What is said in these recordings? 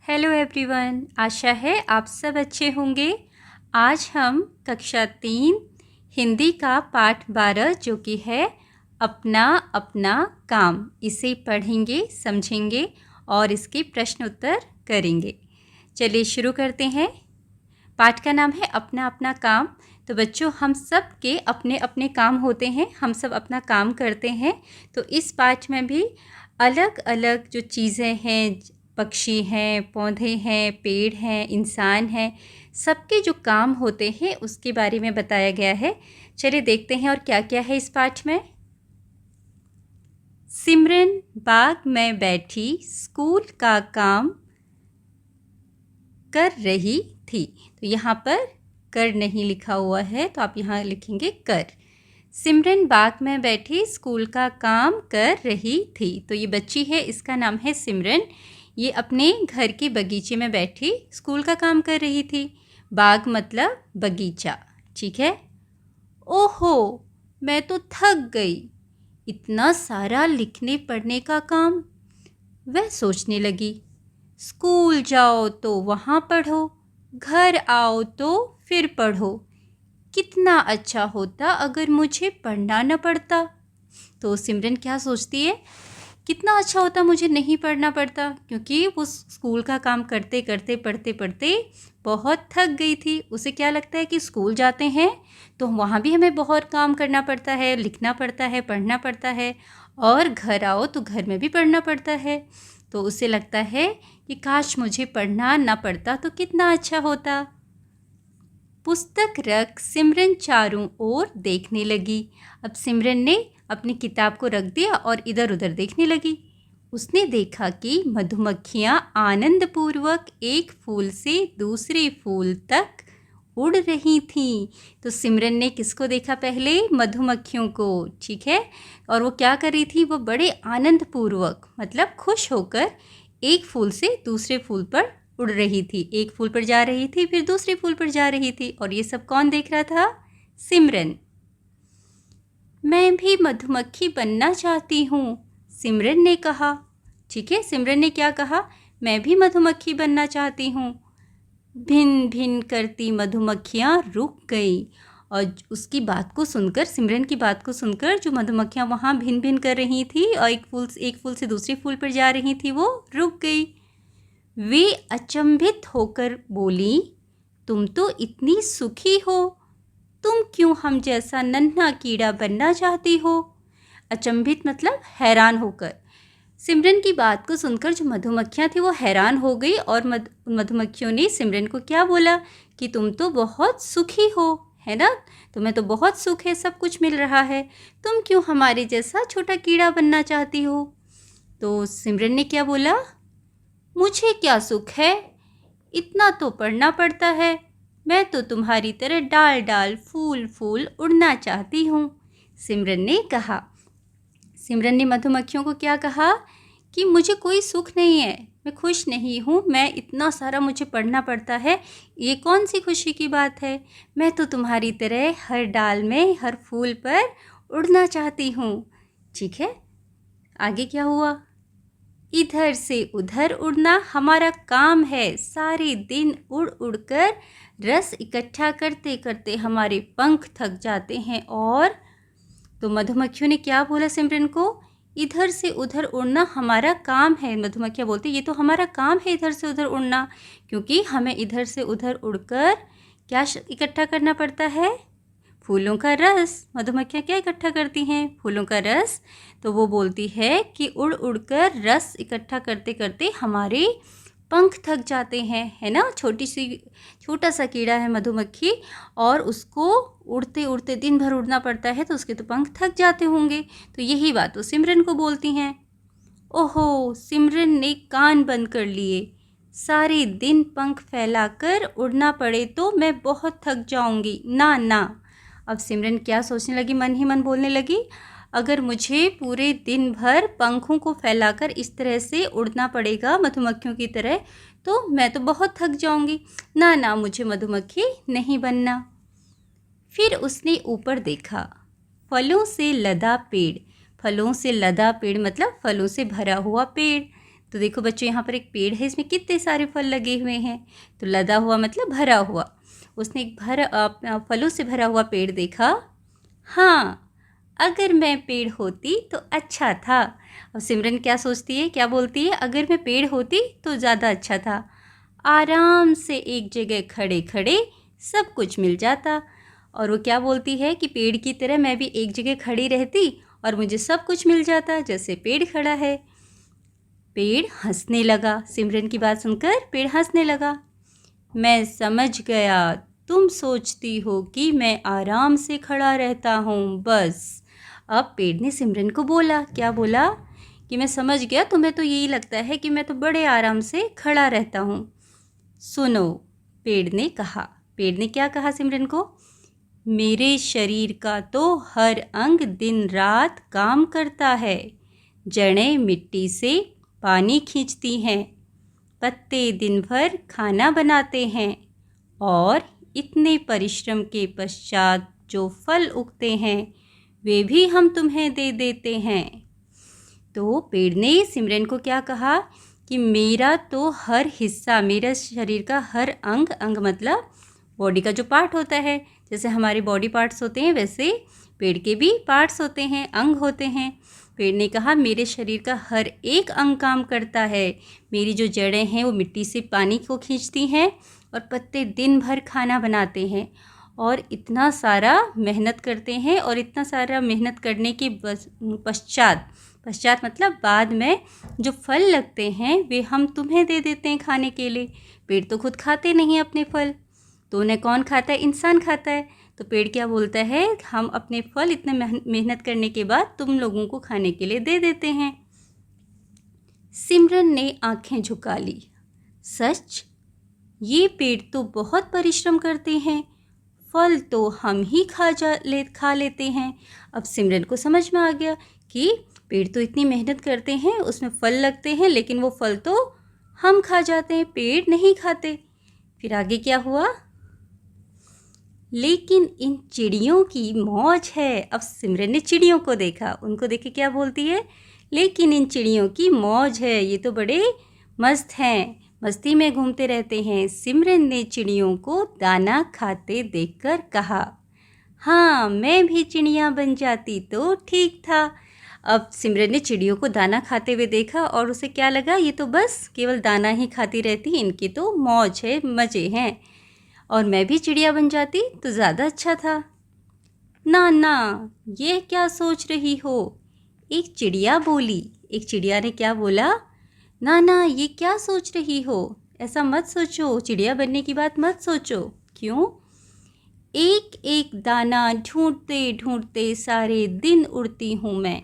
Hello everyone, आशा है आप सब अच्छे होंगे। आज हम कक्षा 3 हिंदी का पाठ 12 जो कि है अपना अपना काम, इसे पढ़ेंगे, समझेंगे और इसके प्रश्न उत्तर करेंगे। चलिए शुरू करते हैं। पाठ का नाम है अपना अपना काम। तो बच्चों, हम सब के अपने अपने काम होते हैं, हम सब अपना काम करते हैं। तो इस पाठ में भी अलग अलग जो चीज़ें हैं, पक्षी हैं, पौधे हैं, पेड़ हैं, इंसान हैं, सबके जो काम होते हैं उसके बारे में बताया गया है। चलिए देखते हैं और क्या क्या है इस पाठ में। सिमरन बाग में बैठी स्कूल का काम कर रही थी। तो यहाँ पर कर नहीं लिखा हुआ है, तो आप यहाँ लिखेंगे कर। सिमरन बाग में बैठी स्कूल का काम कर रही थी। तो ये बच्ची है, इसका नाम है सिमरन। ये अपने घर के बगीचे में बैठी स्कूल का काम कर रही थी। बाग मतलब बगीचा, ठीक है। ओहो, मैं तो थक गई, इतना सारा लिखने पढ़ने का काम। वह सोचने लगी, स्कूल जाओ तो वहाँ पढ़ो, घर आओ तो फिर पढ़ो। कितना अच्छा होता अगर मुझे पढ़ना न पड़ता। तो सिमरन क्या सोचती है, कितना अच्छा होता मुझे नहीं पढ़ना पड़ता, क्योंकि वो स्कूल का काम करते करते पढ़ते पढ़ते बहुत थक गई थी। उसे क्या लगता है कि स्कूल जाते हैं तो वहाँ भी हमें बहुत काम करना पड़ता है, लिखना पड़ता है, पढ़ना पड़ता है, और घर आओ तो घर में भी पढ़ना पड़ता है। तो उसे लगता है कि काश मुझे पढ़ना ना पड़ता तो कितना अच्छा होता। पुस्तक रख सिमरन चारों ओर देखने लगी। अब सिमरन ने अपनी किताब को रख दिया और इधर उधर देखने लगी। उसने देखा कि मधुमक्खियाँ आनंदपूर्वक एक फूल से दूसरे फूल तक उड़ रही थीं। तो सिमरन ने किसको देखा पहले? मधुमक्खियों को, ठीक है। और वो क्या कर रही थी? वो बड़े आनंदपूर्वक मतलब खुश होकर एक फूल से दूसरे फूल पर उड़ रही थी। एक फूल पर जा रही थी, फिर दूसरे फूल पर जा रही थी। और ये सब कौन देख रहा था? सिमरन। मैं भी मधुमक्खी बनना चाहती हूँ, सिमरन ने कहा। ठीक है, सिमरन ने क्या कहा? मैं भी मधुमक्खी बनना चाहती हूँ। भिन भिन करती मधुमक्खियाँ रुक गई। और उसकी बात को सुनकर, सिमरन की बात को सुनकर, जो मधुमक्खियाँ वहाँ भिन भिन कर रही थी और एक फूल से दूसरे फूल पर जा रही थी, वो रुक गई। वे अचंभित होकर बोली, तुम तो इतनी सुखी हो, तुम क्यों हम जैसा नन्हा कीड़ा बनना चाहती हो? अचंभित मतलब हैरान होकर। सिमरन की बात को सुनकर जो मधुमक्खियाँ थी वो हैरान हो गई, और मधुमक्खियों ने सिमरन को क्या बोला कि तुम तो बहुत सुखी हो, है ना? तुम्हें तो बहुत सुख है, सब कुछ मिल रहा है, तुम क्यों हमारे जैसा छोटा कीड़ा बनना चाहती हो? तो सिमरन ने क्या बोला? मुझे क्या सुख है, इतना तो पढ़ना पड़ता है। मैं तो तुम्हारी तरह डाल डाल फूल फूल उड़ना चाहती हूँ, सिमरन ने कहा। सिमरन ने मधुमक्खियों को क्या कहा कि मुझे कोई सुख नहीं है, मैं खुश नहीं हूँ, मैं इतना सारा मुझे पढ़ना पड़ता है, ये कौन सी खुशी की बात है? मैं तो तुम्हारी तरह हर डाल में, हर फूल पर उड़ना चाहती हूँ। ठीक है, आगे क्या हुआ? इधर से उधर उड़ना हमारा काम है, सारे दिन उड़ उड़ कर रस इकट्ठा करते करते हमारे पंख थक जाते हैं। और तो मधुमक्खियों ने क्या बोला सिमरन को? इधर से उधर उड़ना हमारा काम है। मधुमक्खियाँ बोलती ये तो हमारा काम है इधर से उधर उड़ना, क्योंकि हमें इधर से उधर उड़कर क्या इकट्ठा करना पड़ता है? फूलों का रस। मधुमक्खियाँ क्या इकट्ठा करती हैं? फूलों का रस। तो वो बोलती है कि उड़ उड़कर रस इकट्ठा करते करते हमारे पंख थक जाते हैं, है ना? छोटा सा कीड़ा है मधुमक्खी, और उसको उड़ते उड़ते दिन भर उड़ना पड़ता है, तो उसके तो पंख थक जाते होंगे। तो यही बात वो सिमरन को बोलती हैं। ओहो, सिमरन ने कान बंद कर लिए। सारे दिन पंख फैलाकर उड़ना पड़े तो मैं बहुत थक जाऊंगी, ना ना। अब सिमरन क्या सोचने लगी, मन ही मन बोलने लगी, अगर मुझे पूरे दिन भर पंखों को फैलाकर इस तरह से उड़ना पड़ेगा मधुमक्खियों की तरह, तो मैं तो बहुत थक जाऊंगी, ना ना, मुझे मधुमक्खी नहीं बनना। फिर उसने ऊपर देखा, फलों से लदा पेड़। फलों से लदा पेड़ मतलब फलों से भरा हुआ पेड़। तो देखो बच्चों, यहाँ पर एक पेड़ है, इसमें कितने सारे फल लगे हुए हैं। तो लदा हुआ मतलब भरा हुआ। उसने एक फलों से भरा हुआ पेड़ देखा। हाँ, अगर मैं पेड़ होती तो अच्छा था। अब सिमरन क्या सोचती है, क्या बोलती है? अगर मैं पेड़ होती तो ज़्यादा अच्छा था। आराम से एक जगह खड़े खड़े सब कुछ मिल जाता। और वो क्या बोलती है कि पेड़ की तरह मैं भी एक जगह खड़ी रहती और मुझे सब कुछ मिल जाता जैसे पेड़ खड़ा है। पेड़ हंसने लगा। सिमरन की बात सुनकर पेड़ हंसने लगा। मैं समझ गया, तुम सोचती हो कि मैं आराम से खड़ा रहता हूँ बस। अब पेड़ ने सिमरन को बोला, क्या बोला? कि मैं समझ गया, तुम्हें तो यही लगता है कि मैं तो बड़े आराम से खड़ा रहता हूँ। सुनो, पेड़ ने कहा। पेड़ ने क्या कहा सिमरन को? मेरे शरीर का तो हर अंग दिन रात काम करता है। जड़ें मिट्टी से पानी खींचती हैं, पत्ते दिन भर खाना बनाते हैं और इतने परिश्रम के पश्चात जो फल उगते हैं वे भी हम तुम्हें दे देते हैं। तो पेड़ ने सिमरन को क्या कहा कि मेरा तो हर हिस्सा, मेरा शरीर का हर अंग, अंग मतलब बॉडी का जो पार्ट होता है, जैसे हमारे बॉडी पार्ट्स होते हैं वैसे पेड़ के भी पार्ट्स होते हैं, अंग होते हैं। पेड़ ने कहा मेरे शरीर का हर एक अंग काम करता है। मेरी जो जड़ें हैं वो मिट्टी से पानी को खींचती हैं और पत्ते दिन भर खाना बनाते हैं और इतना सारा मेहनत करते हैं। और इतना सारा मेहनत करने के पश्चात मतलब बाद में जो फल लगते हैं वे हम तुम्हें दे देते हैं खाने के लिए। पेड़ तो खुद खाते नहीं अपने फल, तो उन्हें कौन खाता है? इंसान खाता है। तो पेड़ क्या बोलता है, हम अपने फल इतने मेहनत करने के बाद तुम लोगों को खाने के लिए दे देते हैं। सिमरन ने आंखें झुका ली। सच? ये पेड़ तो बहुत परिश्रम करते हैं, फल तो हम ही खा लेते हैं। अब सिमरन को समझ में आ गया कि पेड़ तो इतनी मेहनत करते हैं, उसमें फल लगते हैं, लेकिन वो फल तो हम खा जाते हैं, पेड़ नहीं खाते। फिर आगे क्या हुआ? लेकिन इन चिड़ियों की मौज है। अब सिमरन ने चिड़ियों को देखा, उनको देख के क्या बोलती है? लेकिन इन चिड़ियों की मौज है, ये तो बड़े मस्त हैं, मस्ती में घूमते रहते हैं। सिमरन ने चिड़ियों को दाना खाते देखकर कहा, हाँ, मैं भी चिड़िया बन जाती तो ठीक था। अब सिमरन ने चिड़ियों को दाना खाते हुए देखा और उसे क्या लगा, ये तो बस केवल दाना ही खाती रहती, इनकी तो मौज है, मज़े हैं, और मैं भी चिड़िया बन जाती तो ज़्यादा अच्छा था। ना ना, ये क्या सोच रही हो? एक चिड़िया बोली। एक चिड़िया ने क्या बोला? ना ना, ये क्या सोच रही हो? ऐसा मत सोचो, चिड़िया बनने की बात मत सोचो। क्यों? एक एक दाना ढूंढते ढूंढते सारे दिन उड़ती हूँ मैं।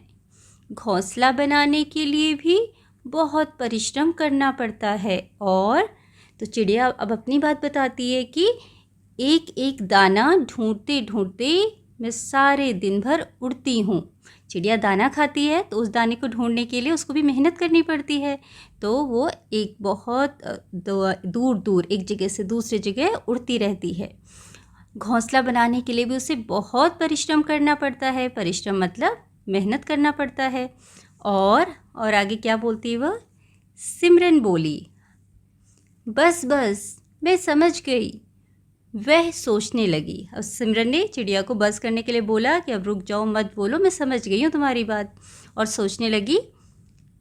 घोंसला बनाने के लिए भी बहुत परिश्रम करना पड़ता है। और तो चिड़िया अब अपनी बात बताती है कि एक एक दाना ढूंढते ढूंढते मैं सारे दिन भर उड़ती हूँ। चिड़िया दाना खाती है तो उस दाने को ढूंढने के लिए उसको भी मेहनत करनी पड़ती है, तो वो एक बहुत दूर दूर एक जगह से दूसरी जगह उड़ती रहती है। घोंसला बनाने के लिए भी उसे बहुत परिश्रम करना पड़ता है। परिश्रम मतलब मेहनत करना पड़ता है। और आगे क्या बोलती है वह? सिमरन बोली, बस बस, मैं समझ गई। वह सोचने लगी। अब सिमरन ने चिड़िया को बस करने के लिए बोला कि अब रुक जाओ, मत बोलो, मैं समझ गई हूँ तुम्हारी बात। और सोचने लगी,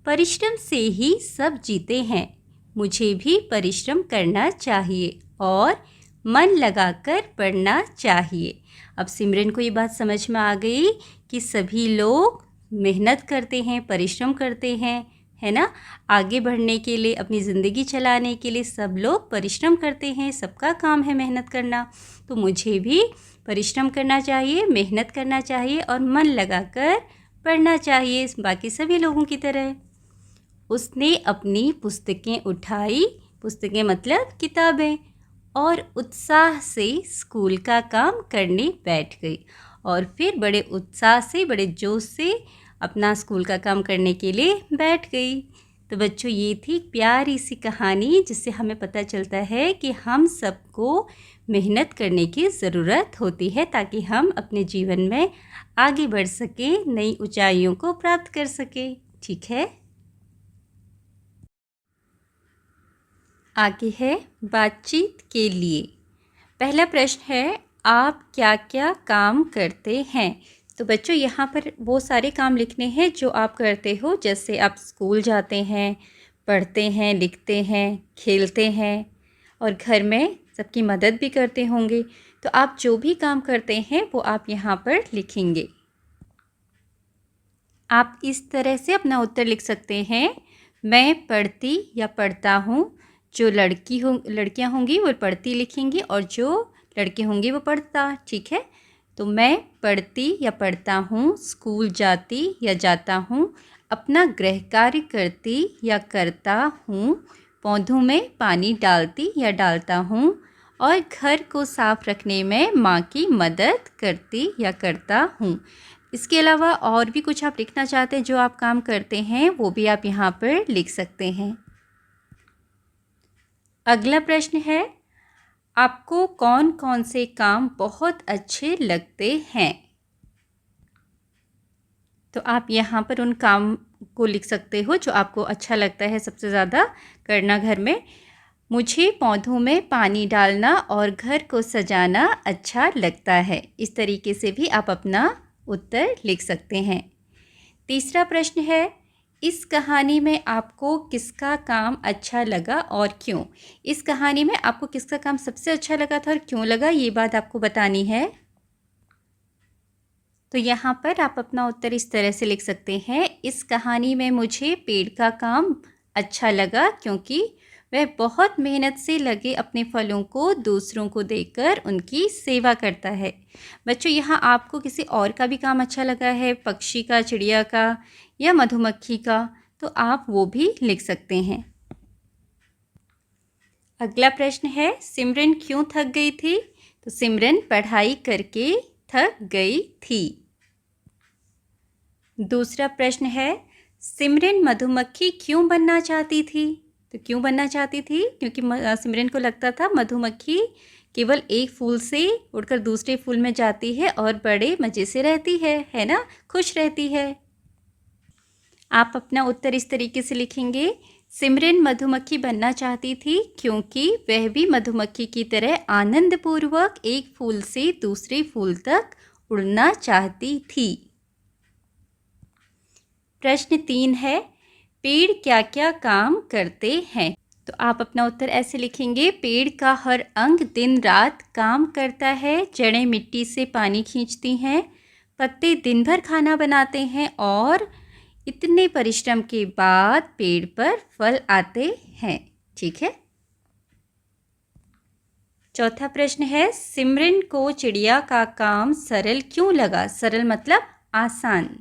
परिश्रम से ही सब जीते हैं, मुझे भी परिश्रम करना चाहिए और मन लगाकर पढ़ना चाहिए। अब सिमरन को ये बात समझ में आ गई कि सभी लोग मेहनत करते हैं, परिश्रम करते हैं, है ना। आगे बढ़ने के लिए, अपनी ज़िंदगी चलाने के लिए सब लोग परिश्रम करते हैं, सबका काम है मेहनत करना। तो मुझे भी परिश्रम करना चाहिए, मेहनत करना चाहिए और मन लगाकर पढ़ना चाहिए बाकी सभी लोगों की तरह। उसने अपनी पुस्तकें उठाई, पुस्तकें मतलब किताबें, और उत्साह से स्कूल का काम करने बैठ गई। और फिर बड़े उत्साह से, बड़े जोश से अपना स्कूल का काम करने के लिए बैठ गई। तो बच्चों, ये थी प्यारी सी कहानी जिससे हमें पता चलता है कि हम सबको मेहनत करने की ज़रूरत होती है ताकि हम अपने जीवन में आगे बढ़ सकें, नई ऊंचाइयों को प्राप्त कर सकें। ठीक है। आगे है बातचीत के लिए। पहला प्रश्न है, आप क्या क्या काम करते हैं? तो बच्चों यहाँ पर वो सारे काम लिखने हैं जो आप करते हो, जैसे आप स्कूल जाते हैं, पढ़ते हैं, लिखते हैं, खेलते हैं और घर में सबकी मदद भी करते होंगे। तो आप जो भी काम करते हैं वो आप यहाँ पर लिखेंगे। आप इस तरह से अपना उत्तर लिख सकते हैं। मैं पढ़ती या पढ़ता हूँ। जो लड़कियाँ होंगी वो पढ़ती लिखेंगी और जो लड़के होंगे वो पढ़ता। ठीक है, तो मैं पढ़ती या पढ़ता हूँ, स्कूल जाती या जाता हूँ, अपना गृह कार्य करती या करता हूँ, पौधों में पानी डालती या डालता हूँ और घर को साफ रखने में माँ की मदद करती या करता हूँ। इसके अलावा और भी कुछ आप लिखना चाहते हैं जो आप काम करते हैं वो भी आप यहाँ पर लिख सकते हैं। अगला प्रश्न है, आपको कौन कौन से काम बहुत अच्छे लगते हैं? तो आप यहाँ पर उन काम को लिख सकते हो जो आपको अच्छा लगता है सबसे ज़्यादा करना घर में। मुझे पौधों में पानी डालना और घर को सजाना अच्छा लगता है। इस तरीके से भी आप अपना उत्तर लिख सकते हैं। तीसरा प्रश्न है, इस कहानी में आपको किसका काम अच्छा लगा और क्यों? इस कहानी में आपको किसका काम सबसे अच्छा लगा था और क्यों लगा, ये बात आपको बतानी है। तो यहाँ पर आप अपना उत्तर इस तरह से लिख सकते हैं, इस कहानी में मुझे पेड़ का काम अच्छा लगा क्योंकि वह बहुत मेहनत से लगे अपने फलों को दूसरों को देकर उनकी सेवा करता है। बच्चों, यहाँ आपको किसी और का भी काम अच्छा लगा है, पक्षी का, चिड़िया का या मधुमक्खी का, तो आप वो भी लिख सकते हैं। अगला प्रश्न है, सिमरन क्यों थक गई थी? तो सिमरन पढ़ाई करके थक गई थी। दूसरा प्रश्न है, सिमरन मधुमक्खी क्यों बनना चाहती थी? तो क्यों बनना चाहती थी? क्योंकि सिमरन को लगता था मधुमक्खी केवल एक फूल से उड़कर दूसरे फूल में जाती है और बड़े मज़े से रहती है ना, खुश रहती है। आप अपना उत्तर इस तरीके से लिखेंगे, सिमरन मधुमक्खी बनना चाहती थी क्योंकि वह भी मधुमक्खी की तरह आनंदपूर्वक एक फूल से दूसरे फूल तक उड़ना चाहती थी। प्रश्न 3 है, पेड़ क्या क्या काम करते हैं? तो आप अपना उत्तर ऐसे लिखेंगे, पेड़ का हर अंग दिन रात काम करता है। जड़ें मिट्टी से पानी खींचती हैं, पत्ते दिन भर खाना बनाते हैं और इतने परिश्रम के बाद पेड़ पर फल आते हैं। ठीक है। चौथा प्रश्न है, सिमरन को चिड़िया का काम सरल क्यों लगा? सरल मतलब आसान।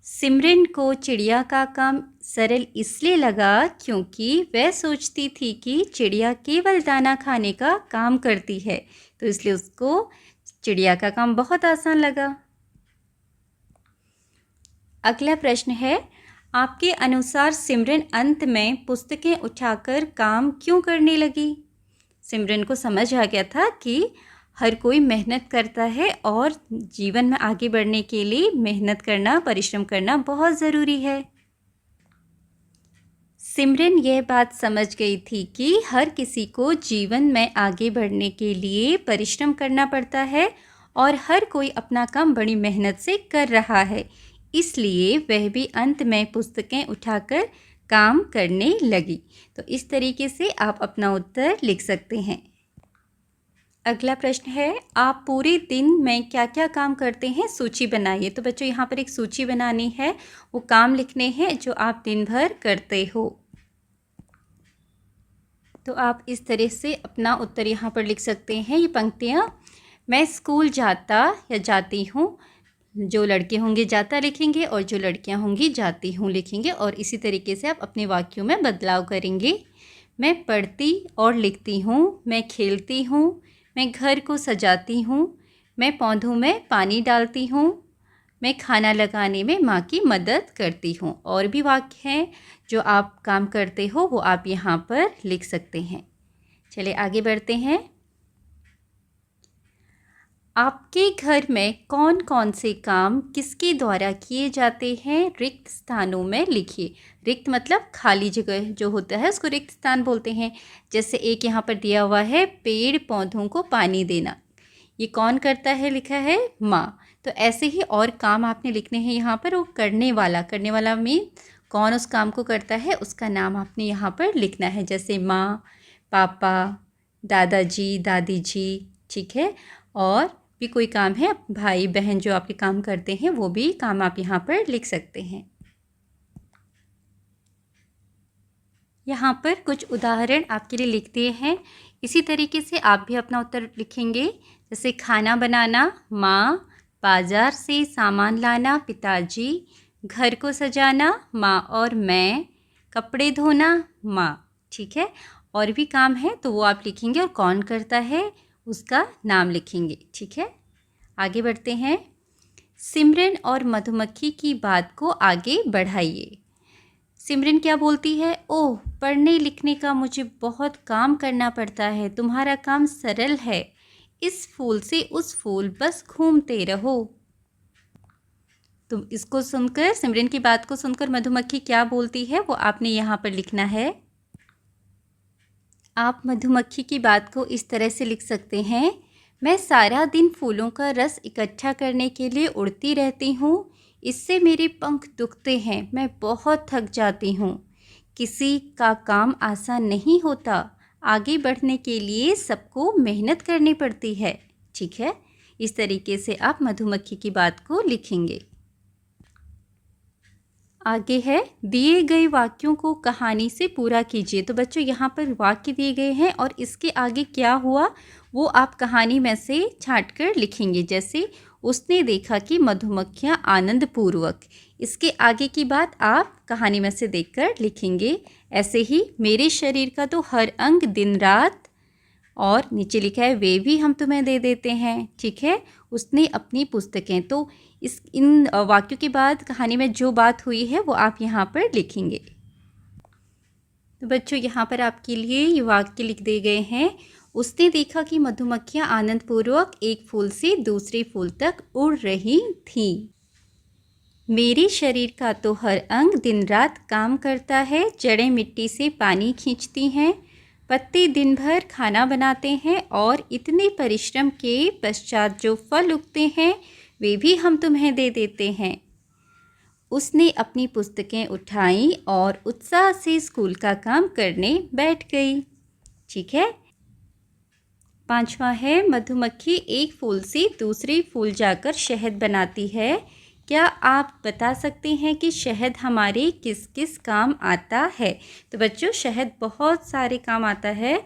सिमरन को चिड़िया का काम सरल इसलिए लगा क्योंकि वह सोचती थी कि चिड़िया केवल दाना खाने का काम करती है, तो इसलिए उसको चिड़िया का काम बहुत आसान लगा। अगला प्रश्न है, आपके अनुसार सिमरन अंत में पुस्तकें उठाकर काम क्यों करने लगी? सिमरन को समझ आ गया था कि हर कोई मेहनत करता है और जीवन में आगे बढ़ने के लिए मेहनत करना, परिश्रम करना बहुत ज़रूरी है। सिमरन यह बात समझ गई थी कि हर किसी को जीवन में आगे बढ़ने के लिए परिश्रम करना पड़ता है और हर कोई अपना काम बड़ी मेहनत से कर रहा है, इसलिए वह भी अंत में पुस्तकें उठाकर काम करने लगी। तो इस तरीके से आप अपना उत्तर लिख सकते हैं। अगला प्रश्न है, आप पूरे दिन में क्या क्या काम करते हैं? सूची बनाइए। तो बच्चों, यहाँ पर एक सूची बनानी है, वो काम लिखने हैं जो आप दिन भर करते हो। तो आप इस तरह से अपना उत्तर यहाँ पर लिख सकते हैं। ये पंक्तियाँ, मैं स्कूल जाता या जाती हूँ, जो लड़के होंगे जाता लिखेंगे और जो लड़कियाँ होंगी जाती हूँ लिखेंगे और इसी तरीके से आप अपने वाक्यों में बदलाव करेंगे। मैं पढ़ती और लिखती हूँ, मैं खेलती हूँ, मैं घर को सजाती हूँ, मैं पौधों में पानी डालती हूँ, मैं खाना लगाने में माँ की मदद करती हूँ। और भी वाक्य हैं जो आप काम करते हो वो आप यहाँ पर लिख सकते हैं। चलिए आगे बढ़ते हैं। आपके घर में कौन कौन से काम किसके द्वारा किए जाते हैं रिक्त स्थानों में लिखिए। रिक्त मतलब खाली जगह जो होता है उसको रिक्त स्थान बोलते हैं। जैसे एक यहाँ पर दिया हुआ है पेड़ पौधों को पानी देना, ये कौन करता है, लिखा है माँ। तो ऐसे ही और काम आपने लिखने हैं यहाँ पर। वो करने वाला में कौन उस काम को करता है उसका नाम आपने यहाँ पर लिखना है। जैसे माँ, पापा, दादाजी, दादी जी, ठीक है। और भी कोई काम है, भाई बहन जो आपके काम करते हैं वो भी काम आप यहाँ पर लिख सकते हैं। यहाँ पर कुछ उदाहरण आपके लिए लिख दिए हैं। इसी तरीके से आप भी अपना उत्तर लिखेंगे। जैसे खाना बनाना माँ, बाजार से सामान लाना पिताजी, घर को सजाना माँ और मैं, कपड़े धोना माँ, ठीक है। और भी काम है तो वो आप लिखेंगे और कौन करता है उसका नाम लिखेंगे, ठीक है। आगे बढ़ते हैं। सिमरन और मधुमक्खी की बात को आगे बढ़ाइए। सिमरन क्या बोलती है, ओह पढ़ने लिखने का मुझे बहुत काम करना पड़ता है, तुम्हारा काम सरल है, इस फूल से उस फूल बस घूमते रहो। तुम इसको सुनकर, सिमरन की बात को सुनकर मधुमक्खी क्या बोलती है वो आपने यहाँ पर लिखना है। आप मधुमक्खी की बात को इस तरह से लिख सकते हैं, मैं सारा दिन फूलों का रस इकट्ठा करने के लिए उड़ती रहती हूँ, इससे मेरे पंख दुखते हैं, मैं बहुत थक जाती हूँ। किसी का काम आसान नहीं होता, आगे बढ़ने के लिए सबको मेहनत करनी पड़ती है, ठीक है। इस तरीके से आप मधुमक्खी की बात को लिखेंगे। आगे है, दिए गए वाक्यों को कहानी से पूरा कीजिए। तो बच्चों यहाँ पर वाक्य दिए गए हैं और इसके आगे क्या हुआ वो आप कहानी में से छांट कर लिखेंगे। जैसे उसने देखा कि मधुमक्खियाँ आनंदपूर्वक, इसके आगे की बात आप कहानी में से देखकर लिखेंगे। ऐसे ही मेरे शरीर का तो हर अंग दिन रात, और नीचे लिखा है वे भी हम तुम्हें दे देते हैं, ठीक है। उसने अपनी पुस्तकें, तो इन वाक्यों के बाद कहानी में जो बात हुई है वो आप यहाँ पर लिखेंगे। तो बच्चों यहाँ पर आपके लिए ये वाक्य लिख दिए गए हैं। उसने देखा कि मधुमक्खियाँ आनंदपूर्वक एक फूल से दूसरे फूल तक उड़ रही थीं। मेरे शरीर का तो हर अंग दिन रात काम करता है, जड़ें मिट्टी से पानी खींचती हैं, पत्ते दिन भर खाना बनाते हैं और इतने परिश्रम के पश्चात जो फल उगते हैं वे भी हम तुम्हें दे देते हैं। उसने अपनी पुस्तकें उठाईं और उत्साह से स्कूल का काम करने बैठ गई, ठीक है। पांचवा है, मधुमक्खी एक फूल से दूसरे फूल जाकर शहद बनाती है। क्या आप बता सकते हैं कि शहद हमारे किस किस काम आता है। तो बच्चों शहद बहुत सारे काम आता है।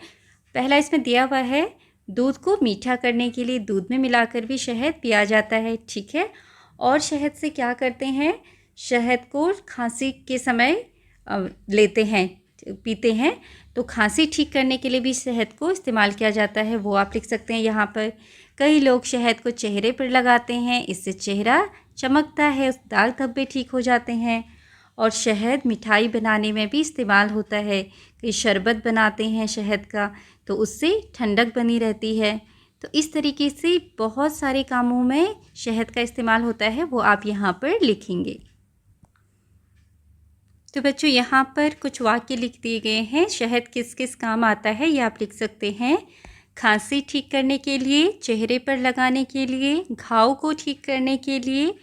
पहला इसमें दिया हुआ है, दूध को मीठा करने के लिए दूध में मिलाकर भी शहद पिया जाता है, ठीक है। और शहद से क्या करते हैं, शहद को खांसी के समय लेते हैं, पीते हैं, तो खांसी ठीक करने के लिए भी शहद को इस्तेमाल किया जाता है, वो आप लिख सकते हैं यहाँ पर। कई लोग शहद को चेहरे पर लगाते हैं, इससे चेहरा चमकता है, दाग धब्बे ठीक हो जाते हैं। और शहद मिठाई बनाने में भी इस्तेमाल होता है, कई शरबत बनाते हैं शहद का, तो उससे ठंडक बनी रहती है। तो इस तरीके से बहुत सारे कामों में शहद का इस्तेमाल होता है, वो आप यहाँ पर लिखेंगे। तो बच्चों यहाँ पर कुछ वाक्य लिख दिए गए हैं, शहद किस किस काम आता है ये आप लिख सकते हैं। खांसी ठीक करने के लिए, चेहरे पर लगाने के लिए, घाव को ठीक करने के लिए,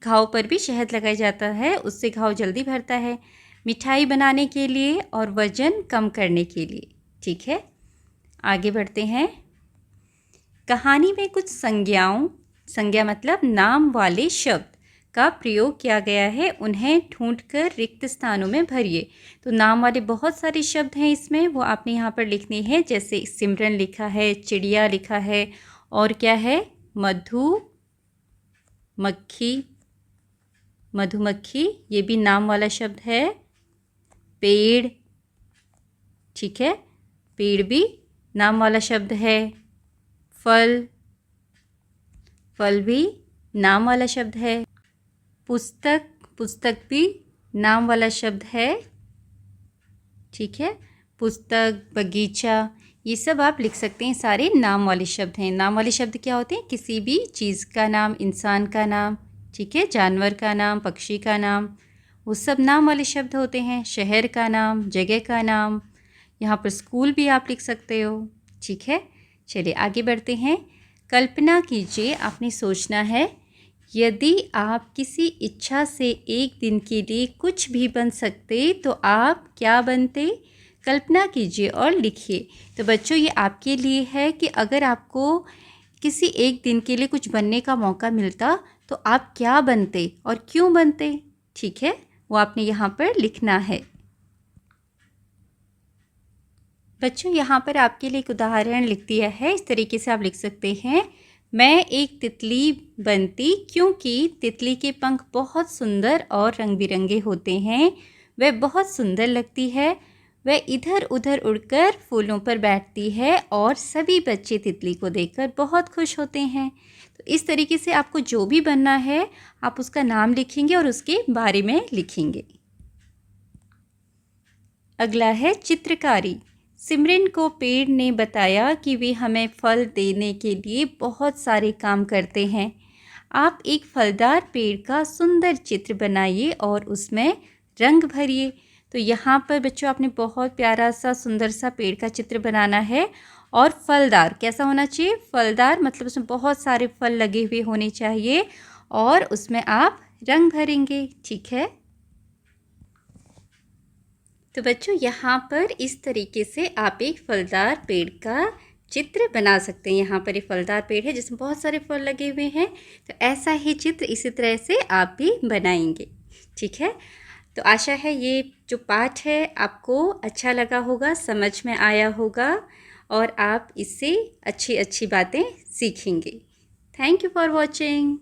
घाव पर भी शहद लगाया जाता है, उससे घाव जल्दी भरता है, मिठाई बनाने के लिए और वज़न कम करने के लिए, ठीक है। आगे बढ़ते हैं। कहानी में कुछ संज्ञा मतलब नाम वाले शब्द का प्रयोग किया गया है, उन्हें ढूंढकर रिक्त स्थानों में भरिए। तो नाम वाले बहुत सारे शब्द हैं इसमें, वो आपने यहाँ पर लिखने हैं। जैसे सिमरन लिखा है, चिड़िया लिखा है, और क्या है, मधुमक्खी, ये भी नाम वाला शब्द है। पेड़, ठीक है, पेड़ भी नाम वाला शब्द है। फल भी नाम वाला शब्द है। पुस्तक भी नाम वाला शब्द है, ठीक है। पुस्तक, बगीचा, ये सब आप लिख सकते हैं। सारे नाम वाले शब्द हैं। नाम वाले शब्द क्या होते हैं? किसी भी चीज़ का नाम, इंसान का नाम, ठीक है, जानवर का नाम, पक्षी का नाम, वो सब नाम वाले शब्द होते हैं। शहर का नाम, जगह का नाम, यहाँ पर स्कूल भी आप लिख सकते हो, ठीक है। चलिए आगे बढ़ते हैं। कल्पना कीजिए, आपने सोचना है, यदि आप किसी इच्छा से एक दिन के लिए कुछ भी बन सकते तो आप क्या बनते? कल्पना कीजिए और लिखिए। तो बच्चों, ये आपके लिए है कि अगर आपको किसी एक दिन के लिए कुछ बनने का मौका मिलता तो आप क्या बनते और क्यों बनते, ठीक है, वो आपने यहाँ पर लिखना है। बच्चों, यहाँ पर आपके लिए एक उदाहरण लिख दिया है। इस तरीके से आप लिख सकते हैं, मैं एक तितली बनती क्योंकि तितली के पंख बहुत सुंदर और रंग बिरंगे होते हैं। वह बहुत सुंदर लगती है। वह इधर उधर उड़कर फूलों पर बैठती है और सभी बच्चे तितली को देखकर बहुत खुश होते हैं। तो इस तरीके से आपको जो भी बनना है, आप उसका नाम लिखेंगे और उसके बारे में लिखेंगे। अगला है चित्रकारी। सिमरन को पेड़ ने बताया कि वे हमें फल देने के लिए बहुत सारे काम करते हैं। आप एक फलदार पेड़ का सुंदर चित्र बनाइए और उसमें रंग भरिए। तो यहाँ पर बच्चों, आपने बहुत प्यारा सा सुंदर सा पेड़ का चित्र बनाना है। और फलदार कैसा होना चाहिए? फलदार मतलब उसमें बहुत सारे फल लगे हुए होने चाहिए और उसमें आप रंग भरेंगे, ठीक है। तो बच्चों, यहाँ पर इस तरीके से आप एक फलदार पेड़ का चित्र बना सकते हैं। यहाँ पर एक फलदार पेड़ है जिसमें बहुत सारे फल लगे हुए हैं। तो ऐसा ही चित्र इसी तरह से आप भी बनाएंगे, ठीक है। तो आशा है ये जो पाठ है आपको अच्छा लगा होगा, समझ में आया होगा और आप इससे अच्छी अच्छी बातें सीखेंगे। Thank you for watching.